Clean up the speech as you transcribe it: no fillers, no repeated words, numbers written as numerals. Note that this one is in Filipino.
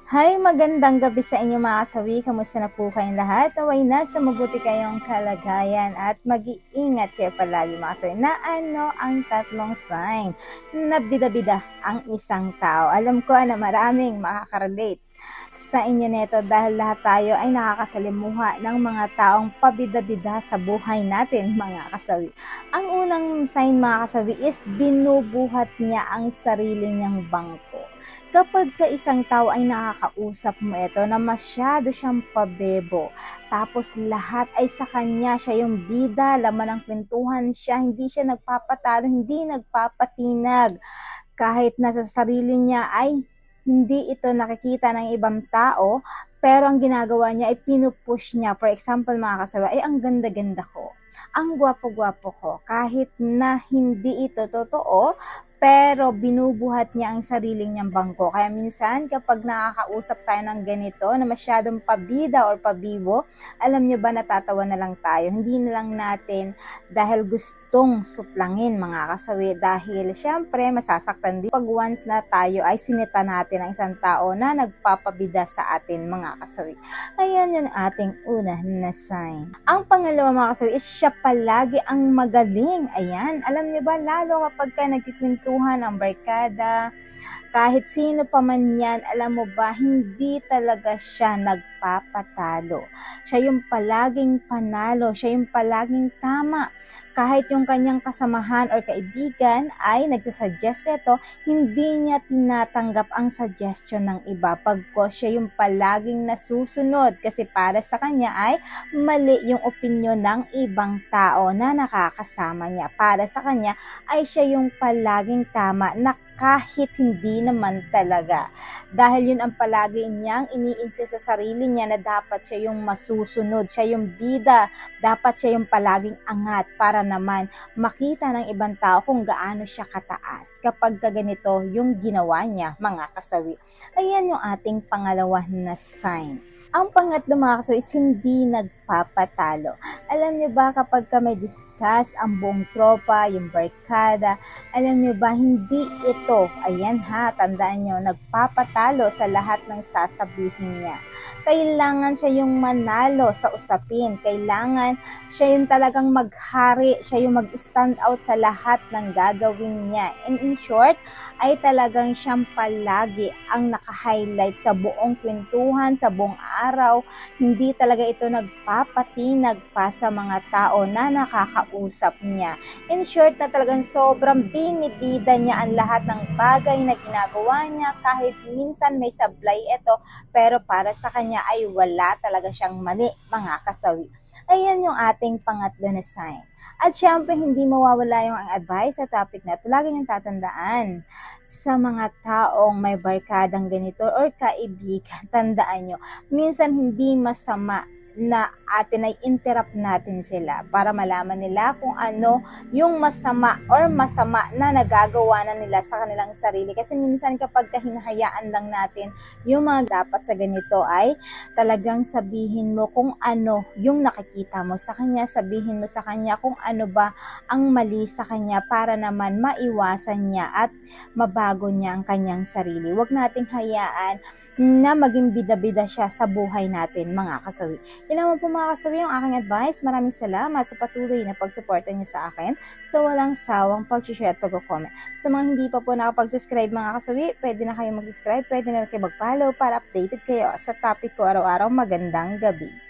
Hi, magandang gabi sa inyo mga kasawi. Kamusta na po kayong lahat? Naway nasa mabuti kayong kalagayan at mag-iingat kayo palagi mga kasawi. Na ano ang tatlong sign na bida-bida ang isang tao? Alam ko na maraming makaka-relate sa inyo neto dahil lahat tayo ay nakakasalimuha ng mga taong pabida-bida sa buhay natin mga kasawi. Ang unang sign mga kasawi is binubuhat niya ang sarili niyang bangko. Kapag ka isang tao ay nakakausap mo ito na masyado siyang pabebo, tapos lahat ay sa kanya, siya yung bida, laman ng kwentuhan siya, hindi siya nagpapatalo, hindi nagpapatinag, kahit nasa sarili niya ay hindi ito nakikita ng ibang tao, pero ang ginagawa niya ay pinupush niya. For example mga kasawa, ay ang ganda-ganda ko, ang gwapo-gwapo ko, kahit na hindi ito totoo, pero binubuhat niya ang sariling niyang bangko. Kaya minsan kapag nakakausap tayo ng ganito na masyadong pabida or pabibo, alam niyo ba natatawa na lang tayo. Hindi na lang natin dahil gustong suplangin mga kasawi, dahil syempre masasaktan din pag once na tayo ay sinita natin ang isang tao na nagpapabida sa atin mga kasawi. Ayan yung ating una na sign. Ang pangalawa mga kasawi is siya palagi ang magaling. Ayan, alam niyo ba lalo kapag ka nagkikwentuhan ang barkada, kahit sino pa man yan, alam mo ba, hindi talaga siya nagpapatalo. Siya yung palaging panalo, siya yung palaging tama. Kahit yung kanyang kasamahan or kaibigan ay nagsasuggest ito, hindi niya tinatanggap ang suggestion ng iba. Pagkos siya yung palaging nasusunod kasi para sa kanya ay mali yung opinyon ng ibang tao na nakakasama niya. Para sa kanya ay siya yung palaging tama na kahit hindi naman talaga. Dahil yun ang palagi niyang iniinsist sa sarili niya na dapat siya yung masusunod, siya yung bida, dapat siya yung palaging angat para naman makita ng ibang tao kung gaano siya kataas kapag ganito yung ginawa niya mga kasawi. Ayan yung ating pangalawa na sign. Ang pangatlo mga kasawi is hindi nagpapatalo. Alam niyo ba kapag ka may discuss ang buong tropa, yung barkada, alam niyo ba hindi ito, ayan ha, tandaan niyo, nagpapatalo sa lahat ng sasabihin niya. Kailangan siya yung manalo sa usapin, kailangan siya yung talagang maghari, siya yung mag-stand out sa lahat ng gagawin niya. And in short, ay talagang siyang palagi ang naka-highlight sa buong kwentuhan, sa buong araw. Hindi talaga ito nagpapatinag pa sa mga tao na nakakausap niya. In short na talagang sobrang binibida niya ang lahat ng bagay na ginagawa niya, kahit minsan may sablay ito, pero para sa kanya ay wala talaga siyang mali mga kasawi. Ayan yung ating pangatlo na sign. At syempre, hindi mawawala yung ang advice sa topic na ito. Lagi niyong tatandaan sa mga taong may barkadang ganito or kaibigan, tandaan nyo, minsan hindi masama na atin ay interrupt natin sila para malaman nila kung ano yung masama or masama na nagagawa na nila sa kanilang sarili. Kasi minsan kapag hinahayaan lang natin yung mga dapat sa ganito ay talagang sabihin mo kung ano yung nakikita mo sa kanya, sabihin mo sa kanya kung ano ba ang mali sa kanya para naman maiwasan niya at mabago niya ang kanyang sarili. Huwag nating hayaan na maging bida-bida siya sa buhay natin mga kasawi. Yun naman po mga kasawi yung aking advice. Maraming salamat sa patuloy na pagsuporta niyo sa akin sa walang sawang pag-share at pag-comment. Sa mga hindi pa po nakapag-subscribe mga kasawi, pwede na kayo mag-subscribe, pwede na kayo mag-follow para updated kayo sa topic ko araw-araw. Magandang gabi.